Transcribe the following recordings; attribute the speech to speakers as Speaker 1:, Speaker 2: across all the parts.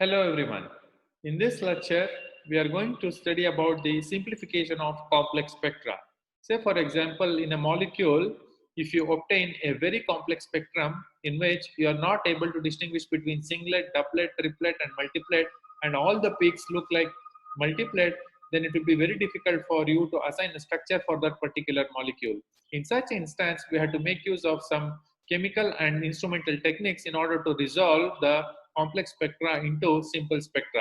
Speaker 1: Hello everyone. In this lecture, we are going to study about the simplification of complex spectra. Say for example, in a molecule, if you obtain a very complex spectrum in which you are not able to distinguish between singlet, doublet, triplet and multiplet and all the peaks look like multiplet, then it will be very difficult for you to assign a structure for that particular molecule. In such instance, we have to make use of some chemical and instrumental techniques in order to resolve the complex spectra into simple spectra.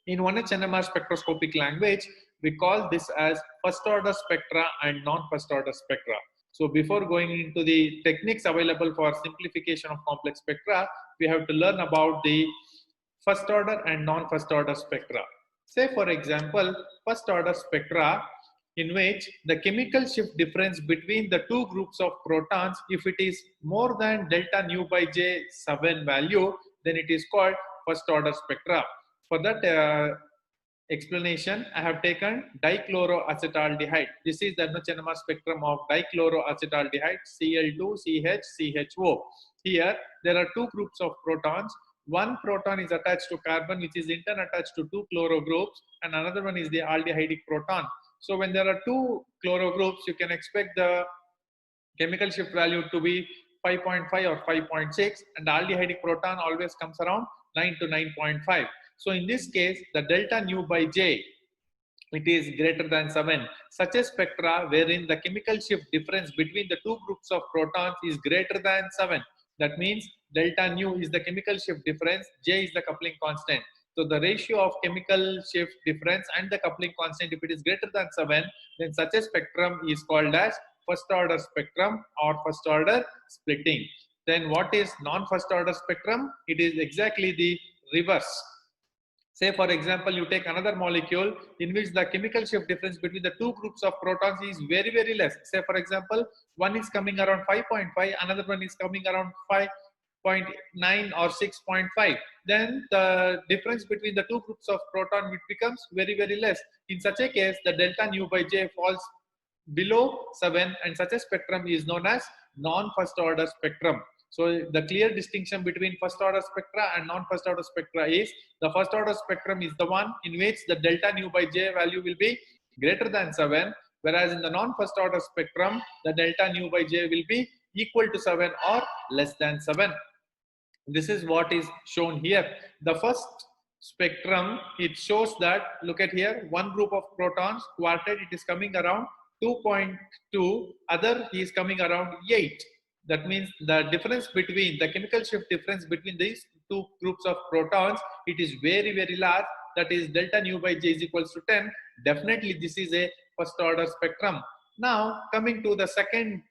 Speaker 1: In 1H NMR spectroscopic language, we call this as first order spectra and non-first order spectra. So before going into the techniques available for simplification of complex spectra, we have to learn about the first order and non-first order spectra. Say for example, first order spectra in which the chemical shift difference between the two groups of protons, if it is more than delta nu by J 7 value, then it is called first order spectra. For that explanation, I have taken dichloroacetaldehyde. This is the NMR spectrum of dichloroacetaldehyde, Cl2CH Here, there are two groups of protons. One proton is attached to carbon, which is in turn attached to two chloro groups, and another one is the aldehydic proton. So when there are two chloro groups, you can expect the chemical shift value to be 5.5 or 5.6, and the aldehydic proton always comes around 9 to 9.5. So in this case, the delta nu by J, it is greater than 7. Such a spectra wherein the chemical shift difference between the two groups of protons is greater than 7. That means delta nu is the chemical shift difference, J is the coupling constant. So the ratio of chemical shift difference and the coupling constant, if it is greater than 7, then such a spectrum is called as first order spectrum or first order splitting. Then what is non-first order spectrum? It is exactly the reverse. Say for example, you take another molecule in which the chemical shift difference between the two groups of protons is very, very less. Say for example, one is coming around 5.5, another one is coming around 5.9 or 6.5. Then the difference between the two groups of proton it becomes very, very less. In such a case, the delta nu by J falls below 7, and such a spectrum is known as non-first order spectrum. So the clear distinction between first order spectra and non-first order spectra is the first order spectrum is the one in which the delta nu by J value will be greater than 7, whereas in the non-first order spectrum, the delta nu by J will be equal to 7 or less than 7. This is what is shown here. The first spectrum, it shows that, look at here, one group of protons, quartet, it is coming around 2.2, other is coming around 8. That means the difference between the chemical shift difference between these two groups of protons, it is very, very large. That is delta nu by J is equals to 10. Definitely this is a first order spectrum. Now coming to the second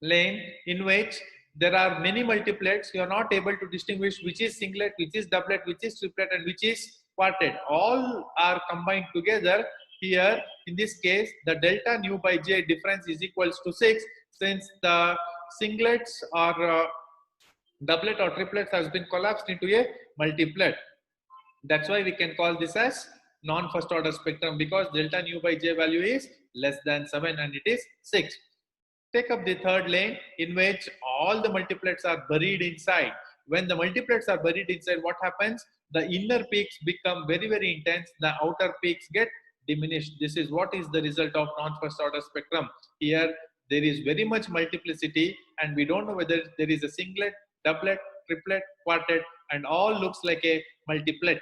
Speaker 1: lane in which there are many multiplets, you are not able to distinguish which is singlet, which is doublet, which is triplet and which is quartet. All are combined together. Here in this case, the delta nu by J difference is equals to 6, since the singlets or doublet or triplets has been collapsed into a multiplet. That's why we can call this as non-first order spectrum, because delta nu by J value is less than 7 and it is 6. Take up the third lane in which all the multiplets are buried inside. When the multiplets are buried inside, what happens? The inner peaks become very, very intense. The outer peaks get diminished. This is what is the result of non-first order spectrum. Here, there is very much multiplicity and we don't know whether there is a singlet, doublet, triplet, quartet, and all looks like a multiplet.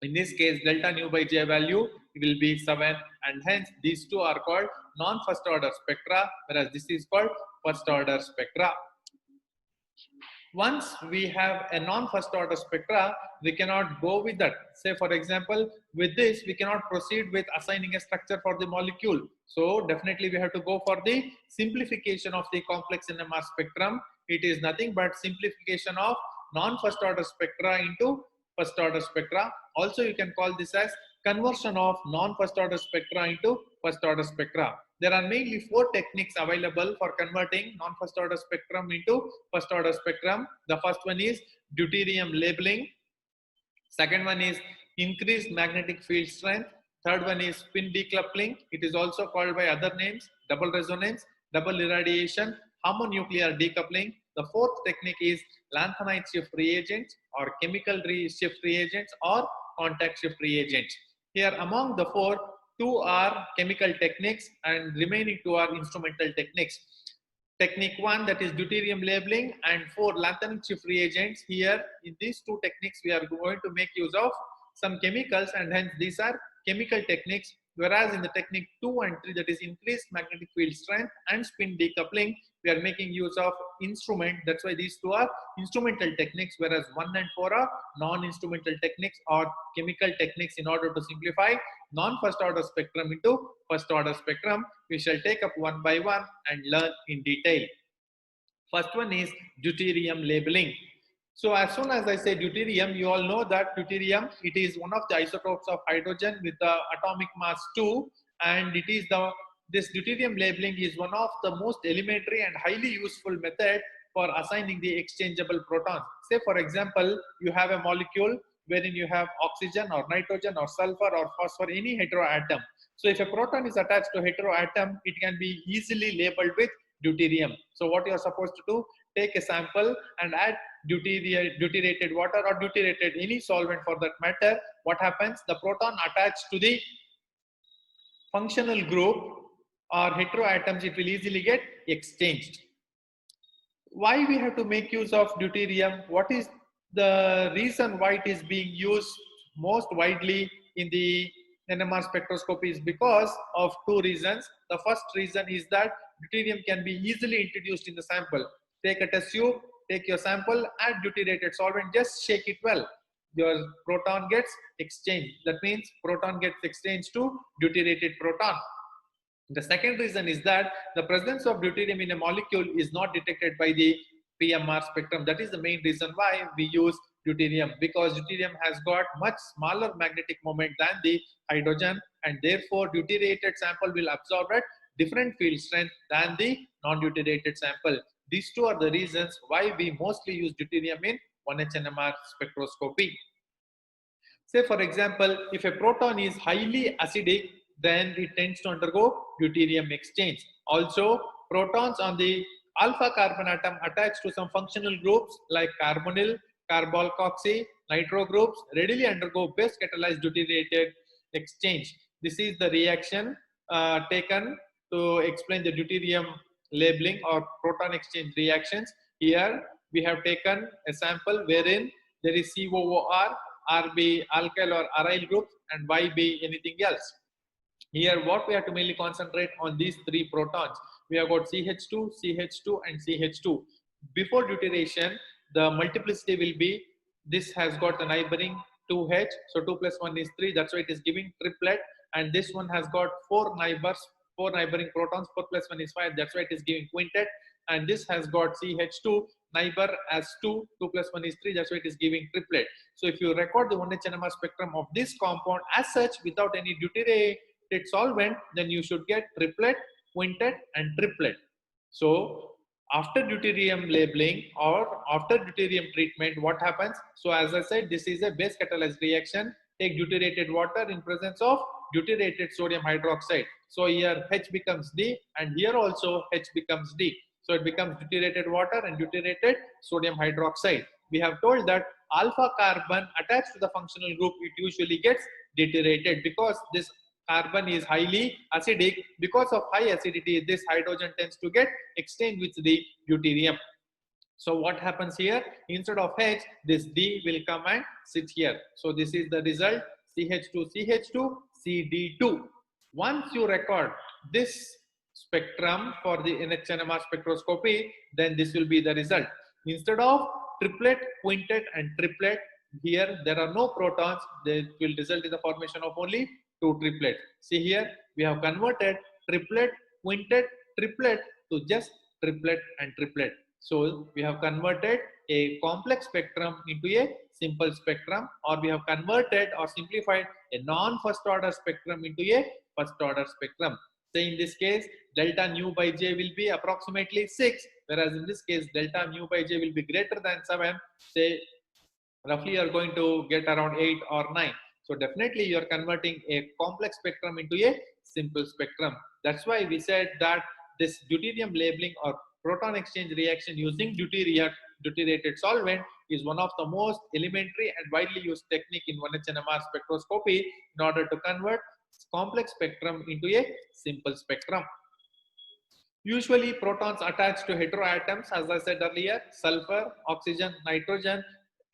Speaker 1: In this case, delta nu by J value will be 7, and hence these two are called non-first order spectra, whereas this is called first order spectra. Once we have a non-first order spectra, we cannot go with that. Say for example, with this we cannot proceed with assigning a structure for the molecule. So definitely we have to go for the simplification of the complex NMR spectrum. It is nothing but simplification of non-first order spectra into first order spectra. Also you can call this as conversion of non-first order spectra into first order spectra. There are mainly 4 techniques available for converting non-first order spectrum into first order spectrum. The first one is deuterium labeling. Second one is increased magnetic field strength. Third one is spin decoupling. It is also called by other names: double resonance, double irradiation, homonuclear decoupling. The fourth technique is lanthanide shift reagents or chemical shift reagents or contact shift reagents. Here among the four, two are chemical techniques and remaining two are instrumental techniques. Technique 1, that is deuterium labeling, and 4 lanthanum shift reagents. Here in these two techniques we are going to make use of some chemicals, and hence these are chemical techniques, whereas in the technique 2 and 3, that is increased magnetic field strength and spin decoupling, we are making use of instrument. That's why these two are instrumental techniques, whereas 1 and 4 are non-instrumental techniques or chemical techniques. In order to simplify non-first order spectrum into first order spectrum, we shall take up one by one and learn in detail. First one is deuterium labeling. So as soon as I say deuterium, you all know that deuterium, it is one of the isotopes of hydrogen with the atomic mass 2, and it is this deuterium labeling is one of the most elementary and highly useful method for assigning the exchangeable protons. Say for example, you have a molecule wherein you have oxygen or nitrogen or sulfur or phosphor, any heteroatom. So if a proton is attached to heteroatom, it can be easily labeled with deuterium. So what you are supposed to do, take a sample and add deuterated water or deuterated any solvent for that matter. What happens? The proton attached to the functional group or heteroatoms, it will easily get exchanged. Why we have to make use of deuterium? What is the reason why it is being used most widely in the NMR spectroscopy? Is because of two reasons. The first reason is that deuterium can be easily introduced in the sample. Take a test tube, take your sample, add deuterated solvent, just shake it well. Your proton gets exchanged. That means proton gets exchanged to deuterated proton. The second reason is that the presence of deuterium in a molecule is not detected by the PMR spectrum. That is the main reason why we use deuterium, because deuterium has got much smaller magnetic moment than the hydrogen, and therefore deuterated sample will absorb at different field strength than the non-deuterated sample. These two are the reasons why we mostly use deuterium in 1H NMR spectroscopy. Say for example, if a proton is highly acidic, then it tends to undergo deuterium exchange. Also, protons on the alpha carbon atom attached to some functional groups like carbonyl, carboxy, nitro groups readily undergo base catalyzed deuterated exchange. This is the reaction taken to explain the deuterium labeling or proton exchange reactions. Here we have taken a sample wherein there is COOR, RB alkyl or aryl groups, and YB anything else. Here what we have to mainly concentrate on these three protons. We have got CH2, CH2 and CH2. Before deuteration, the multiplicity will be, this has got the neighboring 2H, so 2 plus 1 is 3, that's why it is giving triplet, and this one has got 4 neighboring protons, 4 plus 1 is 5, that's why it is giving quintet, and this has got CH2 neighbor as 2, 2 plus 1 is 3, that's why it is giving triplet. So if you record the 1H NMR spectrum of this compound as such without any deuterated solvent, then you should get triplet, quintet and triplet. So after deuterium labeling or after deuterium treatment, what happens? So as I said, this is a base catalyzed reaction. Take deuterated water in presence of deuterated sodium hydroxide. So here H becomes D and here also H becomes D. So it becomes deuterated water and deuterated sodium hydroxide. We have told that alpha carbon attached to the functional group, it usually gets deuterated because this carbon is highly acidic. Because of high acidity, this hydrogen tends to get exchanged with the deuterium. So what happens here? Instead of H, this D will come and sit here. So this is the result, CH2, CH2, CD2. Once you record this spectrum for the NMR spectroscopy, then this will be the result. Instead of triplet, quintet and triplet, here there are no protons. They will result in the formation of only 2 triplets. See here, we have converted triplet, quintet, triplet to just triplet and triplet. So we have converted a complex spectrum into a simple spectrum, or we have converted or simplified a non-first order spectrum into a first order spectrum. Say in this case, delta nu by J will be approximately 6, whereas in this case, delta mu by J will be greater than 7. Say roughly you are going to get around 8 or 9. So definitely you are converting a complex spectrum into a simple spectrum. That's why we said that this deuterium labeling or proton exchange reaction using deuterium deuterated solvent is one of the most elementary and widely used technique in 1H-NMR spectroscopy in order to convert complex spectrum into a simple spectrum. Usually protons attach to heteroatoms, as I said earlier, sulfur, oxygen, nitrogen.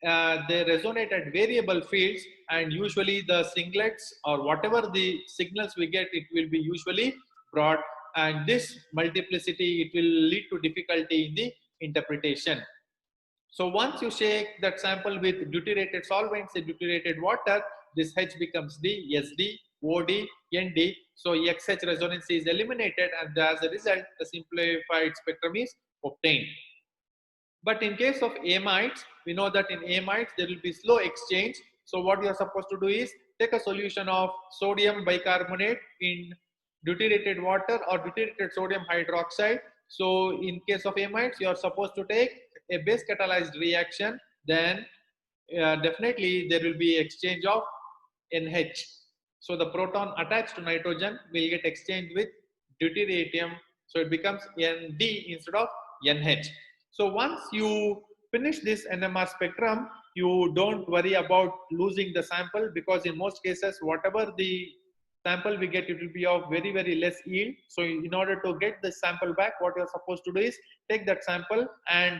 Speaker 1: They resonate at variable fields, and usually the singlets or whatever the signals we get, it will be usually broad, and this multiplicity, it will lead to difficulty in the interpretation. So once you shake that sample with deuterated solvents, the deuterated water, this H becomes D, SD, OD, ND. So XH resonance is eliminated, and as a result, the simplified spectrum is obtained. But in case of amides, we know that in amides there will be slow exchange. So what you are supposed to do is take a solution of sodium bicarbonate in deuterated water or deuterated sodium hydroxide. So in case of amides, you are supposed to take a base catalyzed reaction. Then definitely there will be exchange of NH. So the proton attached to nitrogen will get exchanged with deuterium. So it becomes ND instead of NH. So once you finish this NMR spectrum, you don't worry about losing the sample, because in most cases, whatever the sample we get, it will be of very, very less yield. So in order to get the sample back, what you're supposed to do is take that sample and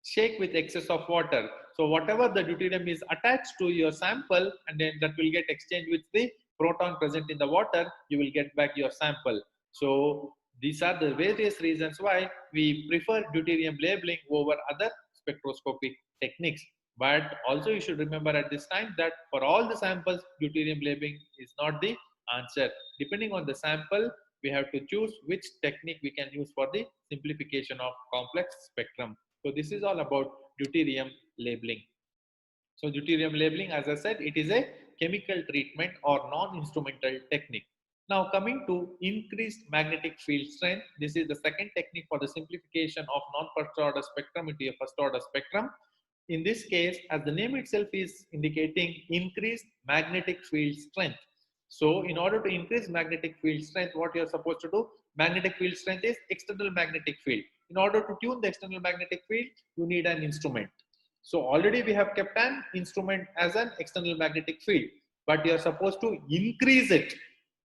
Speaker 1: shake with excess of water. So whatever the deuterium is attached to your sample, and then that will get exchanged with the proton present in the water, you will get back your sample. So these are the various reasons why we prefer deuterium labeling over other spectroscopic techniques. But also you should remember at this time that for all the samples, deuterium labeling is not the answer. Depending on the sample, we have to choose which technique we can use for the simplification of complex spectrum. So this is all about deuterium labeling. So deuterium labeling, as I said, it is a chemical treatment or non-instrumental technique. Now coming to increased magnetic field strength, this is the second technique for the simplification of non-first order spectrum into a first order spectrum. In this case, as the name itself is indicating, increased magnetic field strength. So in order to increase magnetic field strength, what you are supposed to do? Magnetic field strength is external magnetic field. In order to tune the external magnetic field, you need an instrument. So already we have kept an instrument as an external magnetic field, but you are supposed to increase it.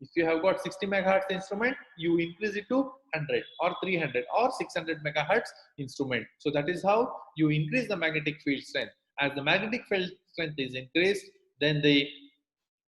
Speaker 1: If you have got 60 megahertz instrument, you increase it to 100 or 300 or 600 megahertz instrument. So that is how you increase the magnetic field strength. As the magnetic field strength is increased, then the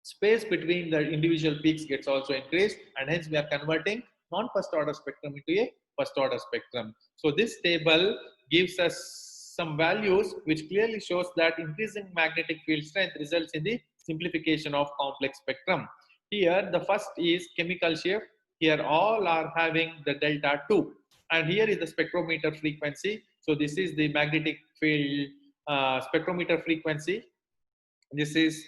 Speaker 1: space between the individual peaks gets also increased, and hence we are converting non-first order spectrum into a first order spectrum. So this table gives us some values which clearly shows that increasing magnetic field strength results in the simplification of complex spectrum. Here the first is chemical shift. Here all are having the delta 2, and here is the spectrometer frequency. So this is the magnetic field spectrometer frequency. This is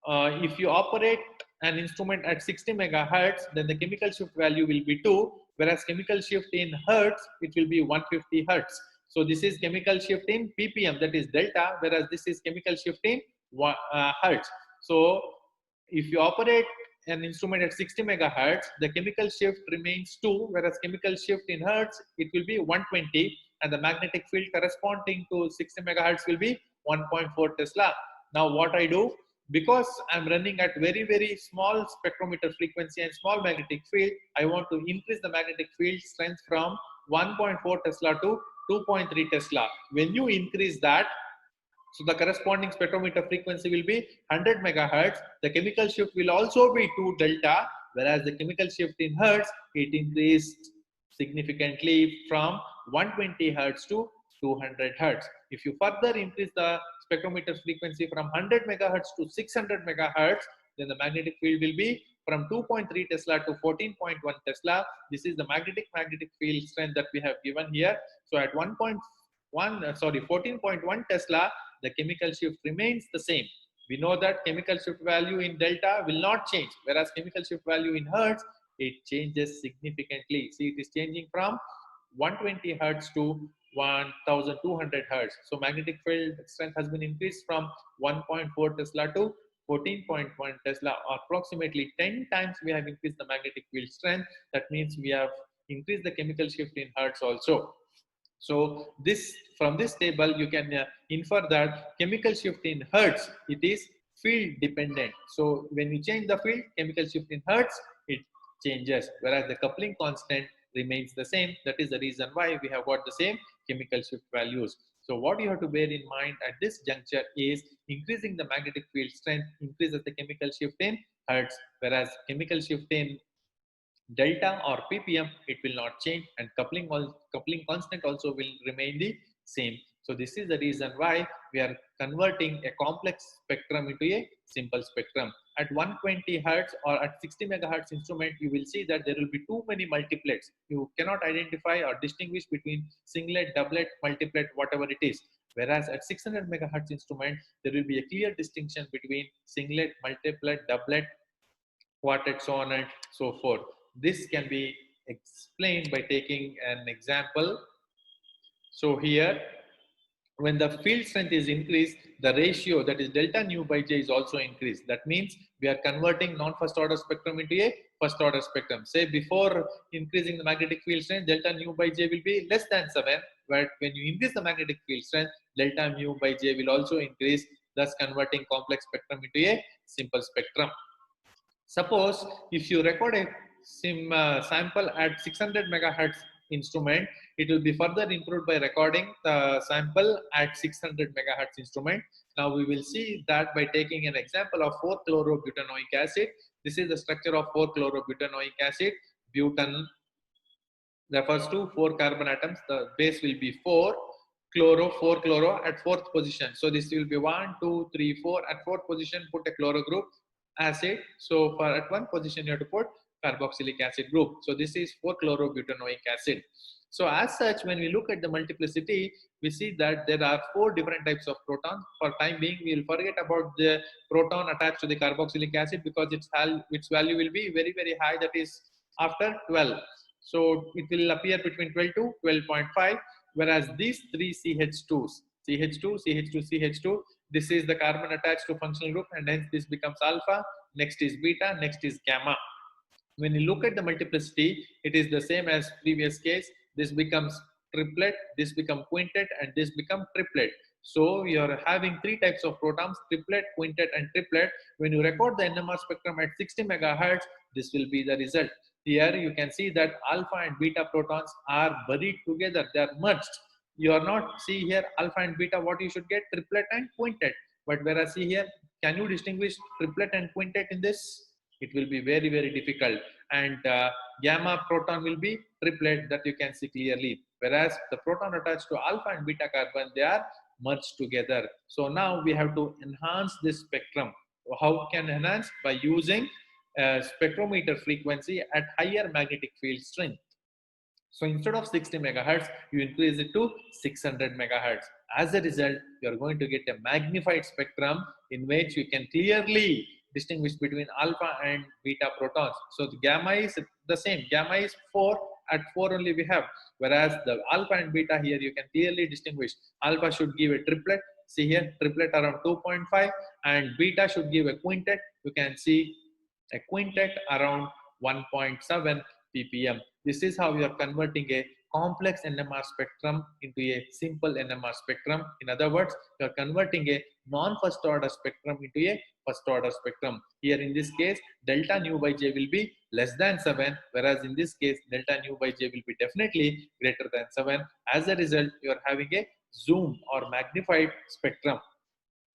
Speaker 1: if you operate an instrument at 60 megahertz, then the chemical shift value will be 2, whereas chemical shift in hertz, it will be 150 hertz. So this is chemical shift in ppm, that is delta, whereas this is chemical shift in hertz. So if you operate an instrument at 60 megahertz, the chemical shift remains 2, whereas chemical shift in hertz, it will be 120, and the magnetic field corresponding to 60 megahertz will be 1.4 Tesla. Now what I do, because I'm running at very, very small spectrometer frequency and small magnetic field, I want to increase the magnetic field strength from 1.4 Tesla to 2.3 Tesla. When you increase that, so the corresponding spectrometer frequency will be 100 megahertz. The chemical shift will also be 2 delta, whereas the chemical shift in hertz, it increased significantly from 120 hertz to 200 hertz. If you further increase the spectrometer frequency from 100 megahertz to 600 megahertz, then the magnetic field will be from 2.3 Tesla to 14.1 Tesla. This is the magnetic field strength that we have given here. So at 14.1 Tesla, the chemical shift remains the same. We know that chemical shift value in delta will not change, whereas chemical shift value in hertz, it changes significantly. See, it is changing from 120 hertz to 1200 hertz. So magnetic field strength has been increased from 1.4 Tesla to 14.1 Tesla. Approximately 10 times we have increased the magnetic field strength. That means we have increased the chemical shift in hertz also. So from this table you can infer that chemical shift in hertz, it is field dependent. So when we change the field, chemical shift in hertz, it changes, whereas the coupling constant remains the same. That is the reason why we have got the same chemical shift values. So what you have to bear in mind at this juncture is increasing the magnetic field strength increases the chemical shift in hertz, whereas chemical shift in delta or ppm, it will not change, and coupling constant also will remain the same. So this is the reason why we are converting a complex spectrum into a simple spectrum. At 120 hertz or at 60 megahertz instrument, you will see that there will be too many multiplets. You cannot identify or distinguish between singlet, doublet, multiplet, whatever it is. Whereas at 600 megahertz instrument, there will be a clear distinction between singlet, multiplet, doublet, quartet, so on and so forth. This can be explained by taking an example. So here, when the field strength is increased, the ratio, that is delta nu by j, is also increased. That means we are converting non-first order spectrum into a first order spectrum. Say before increasing the magnetic field strength, delta nu by j will be less than 7, but when you increase the magnetic field strength, delta mu by j will also increase, thus converting complex spectrum into a simple spectrum. Suppose if you record a sample at 600 megahertz instrument, it will be further improved by recording the sample at 600 megahertz instrument. Now we will see that by taking an example of 4-chlorobutanoic acid. This is the structure of 4-chlorobutanoic acid. Butan refers to 4 carbon atoms. The base will be 4. 4 chloro at 4th position. So this will be 1, 2, 3, 4. At 4th position, put a chloro group acid. So for at 1 position, you have to put carboxylic acid group. So this is 4-chlorobutanoic acid. So as such, when we look at the multiplicity, we see that there are 4 different types of protons. For time being, we will forget about the proton attached to the carboxylic acid because its value will be very, very high. That is after 12. So it will appear between 12 to 12.5. Whereas these 3 CH2s, CH2, CH2, CH2, this is the carbon attached to functional group, and hence this becomes alpha, next is beta, next is gamma. When you look at the multiplicity, it is the same as previous case. This becomes triplet, this becomes quintet, and this becomes triplet. So you are having 3 types of protons, triplet, quintet, and triplet. When you record the NMR spectrum at 60 megahertz, this will be the result. Here you can see that alpha and beta protons are buried together, they are merged. You are not see here alpha and beta, what you should get triplet and quintet. But whereas see here, can you distinguish triplet and quintet in this? It will be very, very difficult. And gamma proton will be triplet, that you can see clearly. Whereas the proton attached to alpha and beta carbon, they are merged together. So now we have to enhance this spectrum. How can enhance? By using spectrometer frequency at higher magnetic field strength. So instead of 60 megahertz, you increase it to 600 megahertz. As a result, you are going to get a magnified spectrum in which you can clearly distinguish between alpha and beta protons. So the gamma is the same. Gamma is 4. At 4 only we have. Whereas the alpha and beta here, you can clearly distinguish. Alpha should give a triplet. See here, triplet around 2.5. And beta should give a quintet. You can see a quintet around 1.7 ppm. This is how we are converting a complex NMR spectrum into a simple NMR spectrum. In other words, you are converting a non-first order spectrum into a first order spectrum. Here in this case, delta nu by j will be less than 7, whereas in this case, delta nu by j will be definitely greater than 7. As a result, you are having a zoom or magnified spectrum.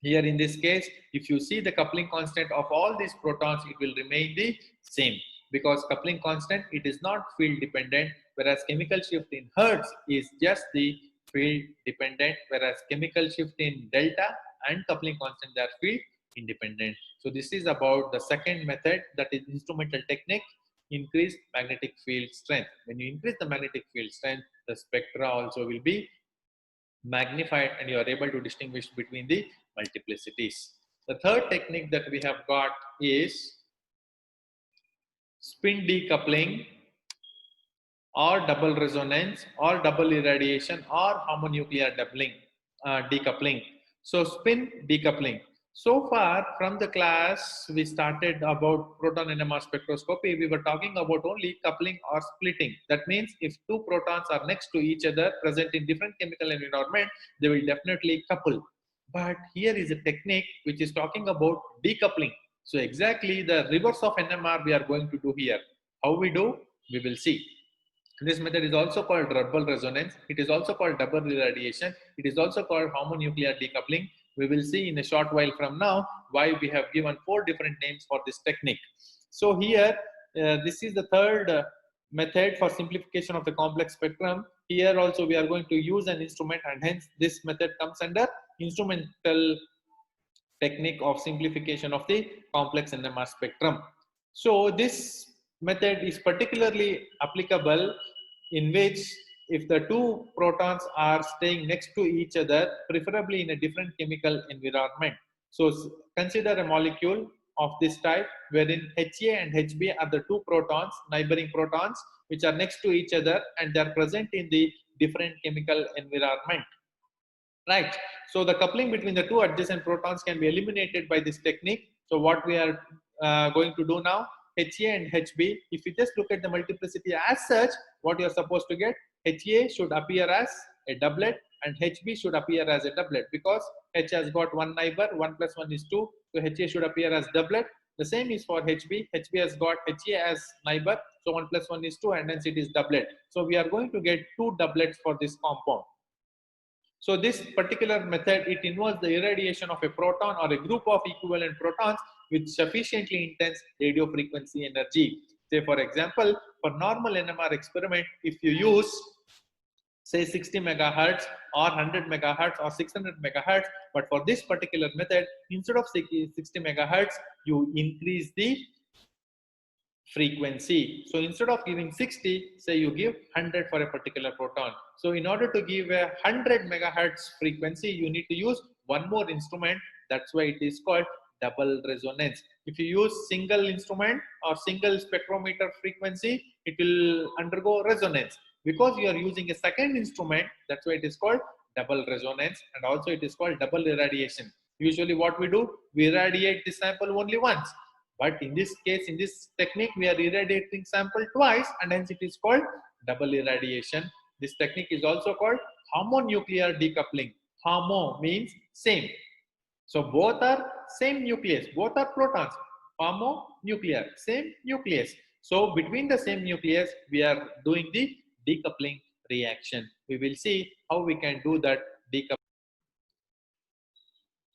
Speaker 1: Here in this case, if you see the coupling constant of all these protons, it will remain the same, because coupling constant, it is not field dependent, whereas chemical shift in hertz is just the field dependent, whereas chemical shift in delta and coupling constant, they are field independent. So this is about the second method, that is instrumental technique, increase magnetic field strength. When you increase the magnetic field strength, the spectra also will be magnified and you are able to distinguish between the multiplicities. The third technique that we have got is spin decoupling or double resonance or double irradiation or homonuclear decoupling. So spin decoupling. So far from the class, we started about proton NMR spectroscopy. We were talking about only coupling or splitting. That means if two protons are next to each other, present in different chemical environment, they will definitely couple. But here is a technique which is talking about decoupling. So exactly the reverse of NMR we are going to do here. How we do? We will see. This method is also called double resonance. It is also called double irradiation. It is also called homonuclear decoupling. We will see in a short while from now why we have given 4 different names for this technique. So here, this is the third method for simplification of the complex spectrum. Here also we are going to use an instrument, and hence this method comes under instrumental technique of simplification of the complex NMR spectrum. So this method is particularly applicable in which if the two protons are staying next to each other, preferably in a different chemical environment. So consider a molecule of this type wherein HA and HB are the two protons, neighboring protons, which are next to each other and they are present in the different chemical environment. Right. So the coupling between the two adjacent protons can be eliminated by this technique. So what we are going to do now, HA and HB, if you just look at the multiplicity as such, what you are supposed to get, HA should appear as a doublet and HB should appear as a doublet because H has got one neighbor, 1 plus 1 is 2. So HA should appear as doublet. The same is for HB. HB has got HA as neighbor. So 1 plus 1 is 2 and hence it is doublet. So we are going to get two doublets for this compound. So this particular method, it involves the irradiation of a proton or a group of equivalent protons with sufficiently intense radio frequency energy. Say for example, for normal NMR experiment, if you use say 60 megahertz or 100 megahertz or 600 megahertz, but for this particular method, instead of 60 megahertz, you increase the frequency. So instead of giving 60, say you give 100 for a particular proton. So in order to give a 100 megahertz frequency, you need to use one more instrument. That's why it is called double resonance. If you use single instrument or single spectrometer frequency, it will undergo resonance. Because you are using a second instrument, that's why it is called double resonance, and also it is called double irradiation. Usually what we do, we irradiate the sample only once. But in this case, in this technique, we are irradiating sample twice and hence it is called double irradiation. This technique is also called homonuclear decoupling. Homo means same. So both are same nucleus, both are protons. Homonuclear, same nucleus. So between the same nucleus, we are doing the decoupling reaction. We will see how we can do that decoupling.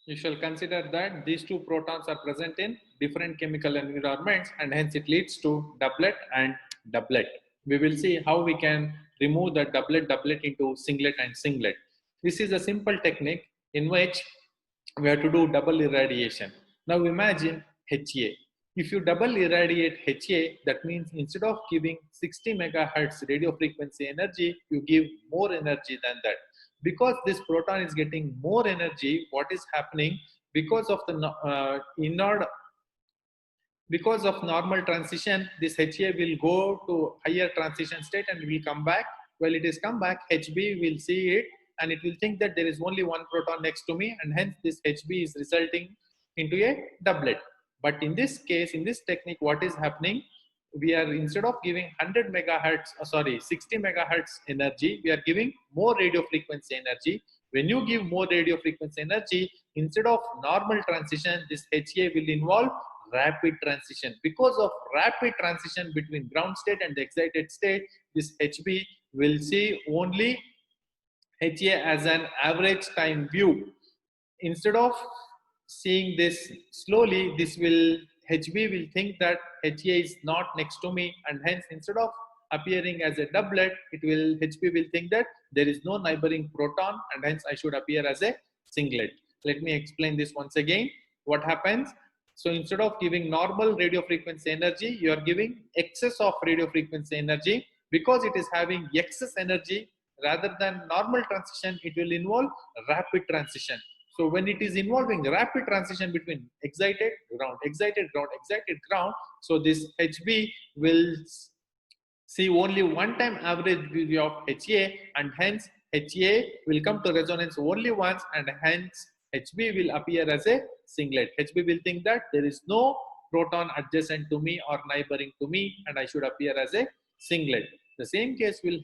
Speaker 1: You shall consider that these two protons are present in different chemical environments and hence it leads to doublet and doublet. We will see how we can remove the doublet into singlet and singlet. This is a simple technique in which we have to do double irradiation. Now imagine HA. If you double irradiate HA, that means instead of giving 60 megahertz radio frequency energy, you give more energy than that. Because this proton is getting more energy, what is happening because of the because of normal transition, this HA will go to higher transition state and will come back. Well, it is come back, HB will see it and it will think that there is only one proton next to me and hence this HB is resulting into a doublet. But in this case, in this technique, what is happening? We are instead of giving 100 megahertz, 60 megahertz energy, we are giving more radio frequency energy. When you give more radio frequency energy, instead of normal transition, this HA will involve rapid transition. Because of rapid transition between ground state and the excited state, this HB will see only HA as an average time view. Instead of seeing this slowly, this will HB will think that HA is not next to me and hence instead of appearing as a doublet, HB will think that there is no neighboring proton and hence I should appear as a singlet. Let me explain this once again. What happens? So instead of giving normal radio frequency energy, you are giving excess of radio frequency energy. Because it is having excess energy, rather than normal transition, it will involve rapid transition. So when it is involving rapid transition between excited ground, excited ground, excited ground, so this HB will see only one time average value of HA and hence HA will come to resonance only once and hence Hb will appear as a singlet. Hb will think that there is no proton adjacent to me or neighboring to me, and I should appear as a singlet. The same case will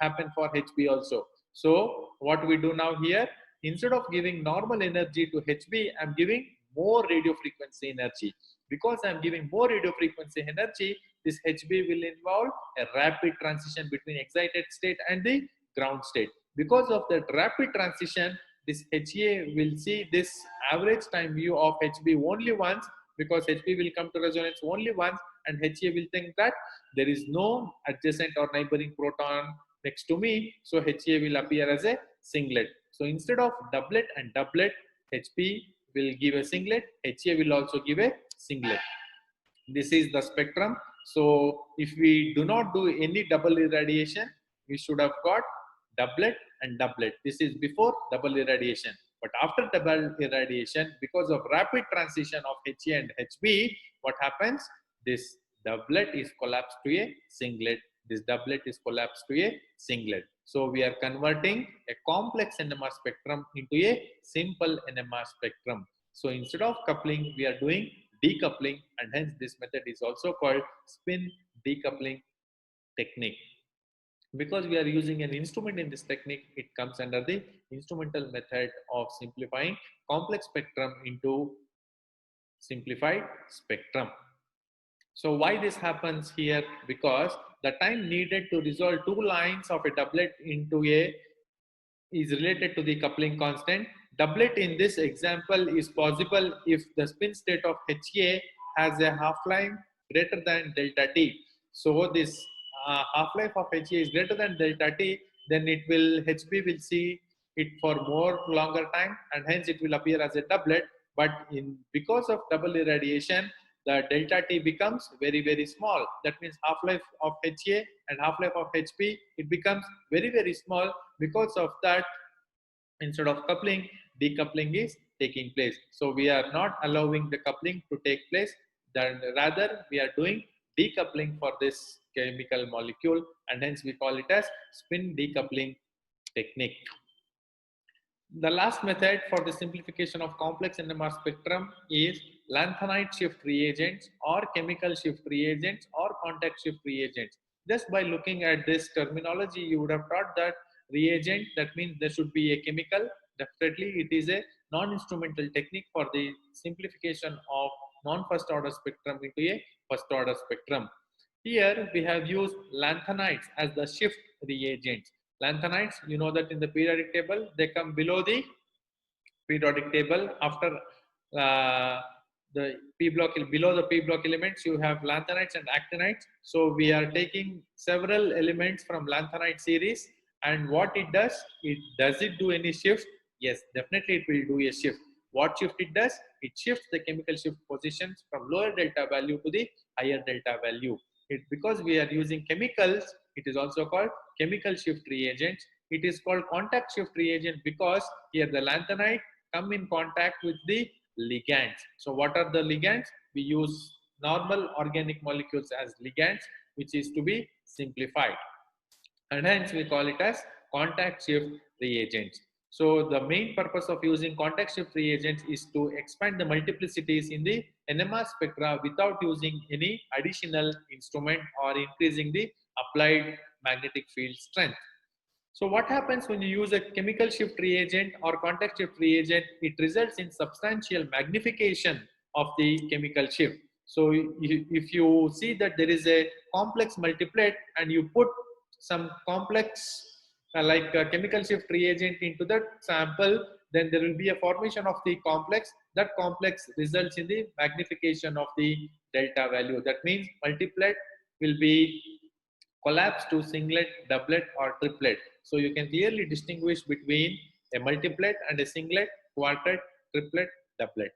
Speaker 1: happen for Hb also. So what we do now here, instead of giving normal energy to Hb, I'm giving more radio frequency energy. Because I'm giving more radio frequency energy, this Hb will involve a rapid transition between excited state and the ground state. Because of that rapid transition, this Ha will see this average time view of Hb only once, because Hb will come to resonance only once, and Ha will think that there is no adjacent or neighboring proton next to me, so Ha will appear as a singlet. So instead of doublet and doublet, Hb will give a singlet, Ha will also give a singlet. This is the spectrum. So if we do not do any double irradiation, we should have got doublet and doublet. This is before double irradiation. But after double irradiation, because of rapid transition of Ha and Hb, what happens? This doublet is collapsed to a singlet. This doublet is collapsed to a singlet. So we are converting a complex NMR spectrum into a simple NMR spectrum. So instead of coupling, we are doing decoupling, and hence this method is also called spin decoupling technique. Because we are using an instrument in this technique, it comes under the instrumental method of simplifying complex spectrum into simplified spectrum. So why this happens here? Because the time needed to resolve two lines of a doublet into a is related to the coupling constant. Doublet in this example is possible if the spin state of Ha has a half-life greater than delta t. So this half-life of Ha is greater than delta t, then Hb will see it for more longer time, and hence it will appear as a doublet. But because of double irradiation, the delta t becomes very, very small. That means half-life of Ha and half-life of Hb, it becomes very, very small. Because of that, instead of coupling, decoupling is taking place. So we are not allowing the coupling to take place, then rather we are doing decoupling for this chemical molecule, and hence we call it as spin decoupling technique. The last method for the simplification of complex NMR spectrum is lanthanide shift reagents or chemical shift reagents or contact shift reagents. Just by looking at this terminology, you would have thought that reagent, that means there should be a chemical. Definitely it is a non-instrumental technique for the simplification of non-first order spectrum into a first order spectrum. Here we have used lanthanides as the shift reagents. Lanthanides, you know that in the periodic table, they come below the periodic table. After the P block, below the P block elements, you have lanthanides and actinides. So we are taking several elements from lanthanide series, and what it does it do any shift? Yes, definitely it will do a shift. What shift it does? It shifts the chemical shift positions from lower delta value to the higher delta value. Because we are using chemicals, it is also called chemical shift reagents. It is called contact shift reagent because here the lanthanide come in contact with the ligands. So what are the ligands? We use normal organic molecules as ligands, which is to be simplified, and hence we call it as contact shift reagents. So the main purpose of using contact shift reagents is to expand the multiplicities in the NMR spectra without using any additional instrument or increasing the applied magnetic field strength. So what happens when you use a chemical shift reagent or contact shift reagent? It results in substantial magnification of the chemical shift. So if you see that there is a complex multiplet and you put some complex like a chemical shift reagent into that sample, then there will be a formation of the complex. That complex results in the magnification of the delta value. That means multiplet will be collapsed to singlet, doublet or triplet. So you can clearly distinguish between a multiplet and a singlet, quartet, triplet, doublet.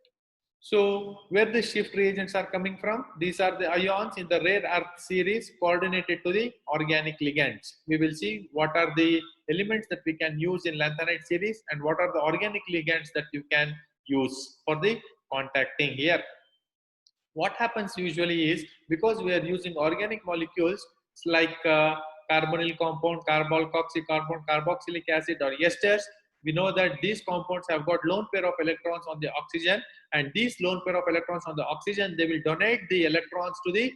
Speaker 1: So where the shift reagents are coming from? These are the ions in the rare earth series coordinated to the organic ligands. We will see what are the elements that we can use in lanthanide series and what are the organic ligands that you can use for the contacting here. What happens usually is, because we are using organic molecules like carbonyl compound, carbol, carboxylic acid or esters, We know that these compounds have got lone pair of electrons on the oxygen, and these lone pair of electrons on the oxygen, they will donate the electrons to the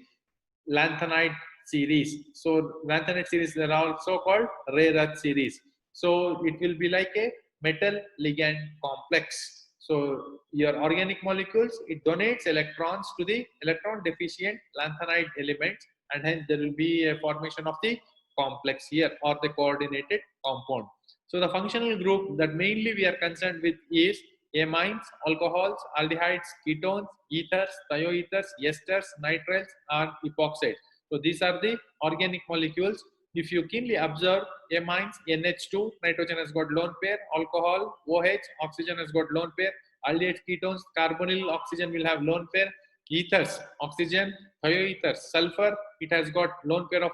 Speaker 1: lanthanide series. So lanthanide series are also called rare earth series. So it will be like a metal ligand complex. So your organic molecules, it donates electrons to the electron deficient lanthanide elements, and hence there will be a formation of the complex here or the coordinated compound. So the functional group that mainly we are concerned with is amines, alcohols, aldehydes, ketones, ethers, thioethers, esters, nitriles, and epoxides. So these are the organic molecules. If you keenly observe amines, NH2, nitrogen has got lone pair, alcohol, OH, oxygen has got lone pair, aldehydes, ketones, carbonyl, oxygen will have lone pair, ethers, oxygen, thioethers, sulfur, it has got lone pair of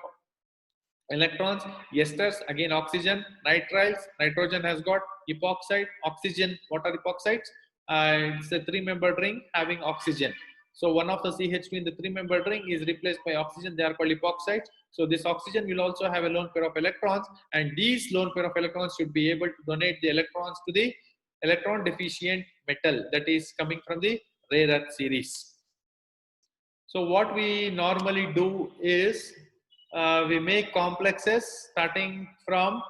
Speaker 1: electrons, esters, again oxygen, nitriles, nitrogen has got epoxide, oxygen. What are epoxides? It's a three-membered ring having oxygen. So one of the CH2 in the three-membered ring is replaced by oxygen. They are called epoxides. So this oxygen will also have a lone pair of electrons, and these lone pair of electrons should be able to donate the electrons to the electron deficient metal that is coming from the rare earth series. So what we normally do is we make complexes starting from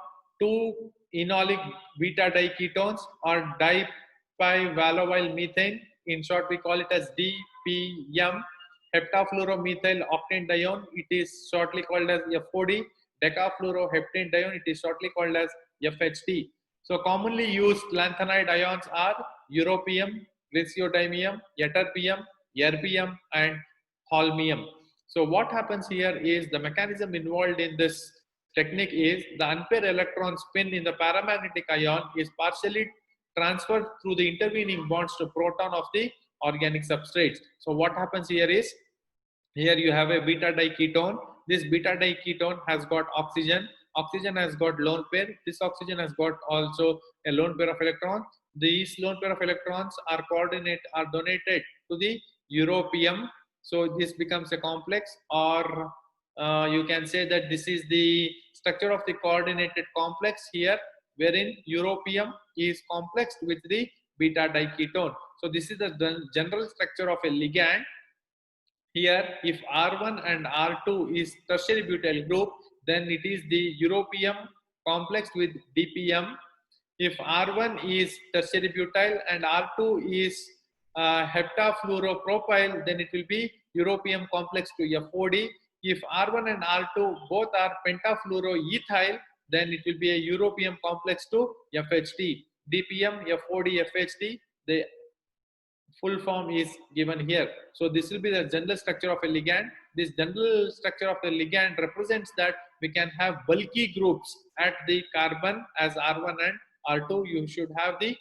Speaker 1: two enolic beta diketones or dipivaloyl methane. In short, we call it as DPM. Heptafluoromethyl octane dione, it is shortly called as FOD. Decafluoroheptane dione, it is shortly called as FHT. So commonly used lanthanide ions are europium, praseodymium, ytterbium, erbium, and holmium. So what happens here is the mechanism involved in this technique is the unpaired electron spin in the paramagnetic ion is partially transferred through the intervening bonds to proton of the organic substrates. So what happens here is, here you have a beta diketone. This beta diketone has got oxygen. Oxygen has got lone pair. This oxygen has got also a lone pair of electrons. These lone pair of electrons are donated to the europium. So this becomes a complex, or you can say that this is the structure of the coordinated complex here, wherein europium is complexed with the beta diketone. So this is the general structure of a ligand. Here, if R1 and R2 is tertiary butyl group, then it is the europium complex with DPM. If R1 is tertiary butyl and R2 is heptafluoropropyl, then it will be europium complex to FOD. If R1 and R2 both are pentafluoroethyl, then it will be a europium complex to FHT. DPM, FOD, FHT, the full form is given here. So this will be the general structure of a ligand. This general structure of a ligand represents that we can have bulky groups at the carbon as R1 and R2. You should have the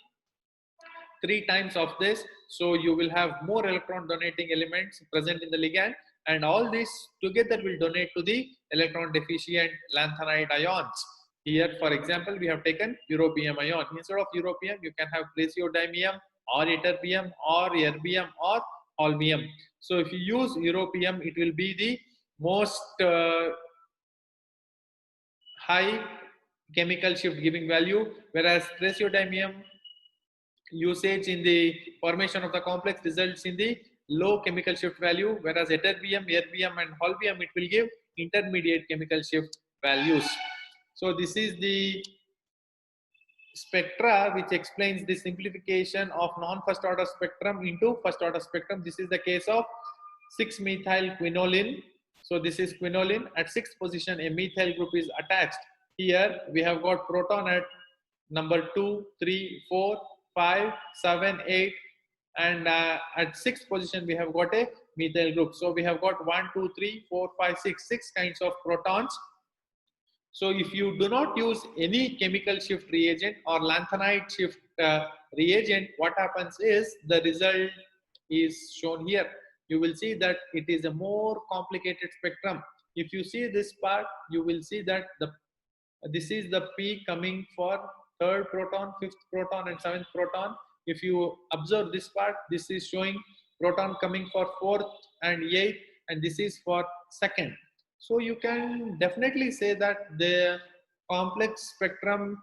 Speaker 1: 3 times of this. So you will have more electron donating elements present in the ligand, and all this together will donate to the electron deficient lanthanide ions. Here, for example, we have taken europium ion. Instead of europium, you can have praseodymium or ytterbium or erbium or holmium. So if you use europium, it will be the most high chemical shift giving value, whereas praseodymium usage in the formation of the complex results in the low chemical shift value, whereas ytterbium, erbium, and holmium, it will give intermediate chemical shift values. So this is the spectra which explains the simplification of non-first order spectrum into first order spectrum. This is the case of 6-methyl quinoline. So this is quinoline. At 6th position, a methyl group is attached. Here we have got proton at number 2, 3, 4, 5, 7, 8, and at 6th position we have got a methyl group. So we have got 1, 2, 3, 4, 5, 6 kinds of protons. So if you do not use any chemical shift reagent or lanthanide shift reagent, what happens is the result is shown here. You will see that it is a more complicated spectrum. If you see this part, you will see that this is the P coming for 3rd proton, 5th proton, and 7th proton. If you observe this part, this is showing proton coming for 4th and 8th, and this is for 2nd. So you can definitely say that the complex spectrum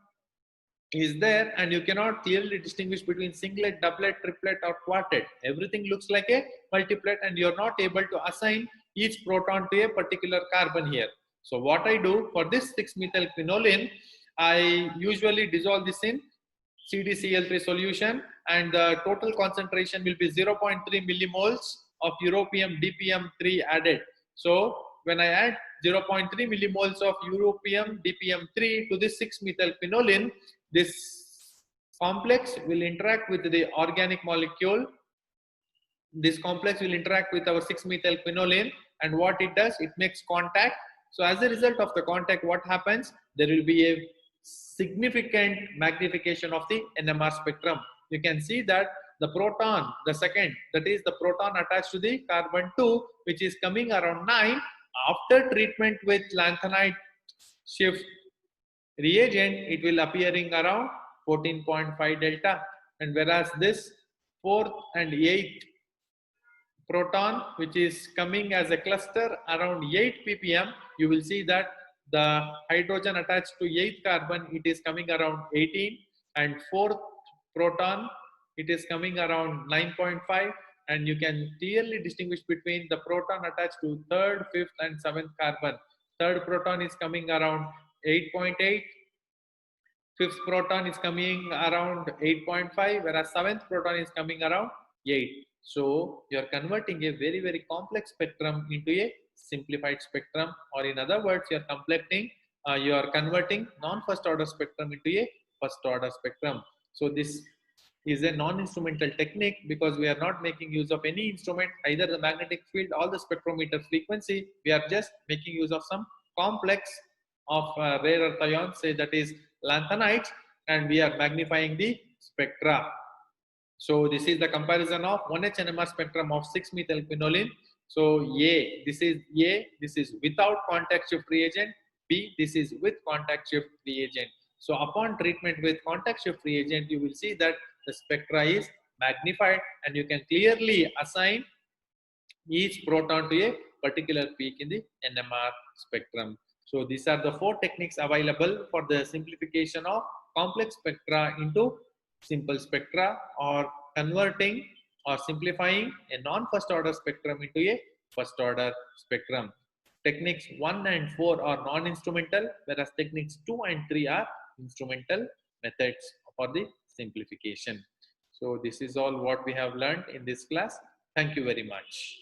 Speaker 1: is there, and you cannot clearly distinguish between singlet, doublet, triplet, or quartet. Everything looks like a multiplet, and you're not able to assign each proton to a particular carbon here. So what I do for this 6-methylquinoline, I usually dissolve this in CdCl3 solution, and the total concentration will be 0.3 millimoles of europium DPM3 added. So when I add 0.3 millimoles of europium DPM3 to this 6-methylquinoline, this complex will interact with the organic molecule. This complex will interact with our 6-methylquinoline, and what it does, it makes contact. So as a result of the contact, what happens? There will be a significant magnification of the NMR spectrum. You can see that the proton, the second, that is the proton attached to the carbon 2, which is coming around 9, after treatment with lanthanide shift reagent, it will appearing around 14.5 delta, and whereas this 4th and 8th proton, which is coming as a cluster around 8 ppm, you will see that the hydrogen attached to 8th carbon, it is coming around 18, and 4th proton, it is coming around 9.5, and you can clearly distinguish between the proton attached to 3rd, 5th, and 7th carbon. 3rd proton is coming around 8.8, 5th proton is coming around 8.5, whereas 7th proton is coming around 8. So you are converting a very, very complex spectrum into a simplified spectrum, or in other words, you are converting non-first order spectrum into a first order spectrum. So this is a non-instrumental technique because we are not making use of any instrument, either the magnetic field or the spectrometer frequency. We are just making use of some complex of rare earth ions, say that is lanthanides, and we are magnifying the spectra. So this is the comparison of 1H NMR spectrum of 6-methylquinoline. So this is without contact shift reagent. B, this is with contact shift reagent. So upon treatment with contact shift reagent, you will see that the spectra is magnified, and you can clearly assign each proton to a particular peak in the NMR spectrum. So these are the 4 techniques available for the simplification of complex spectra into simple spectra, or converting or simplifying a non-first order spectrum into a first order spectrum. Techniques 1 and 4 are non-instrumental, whereas techniques 2 and 3 are instrumental methods for the simplification. So this is all what we have learned in this class. Thank you very much.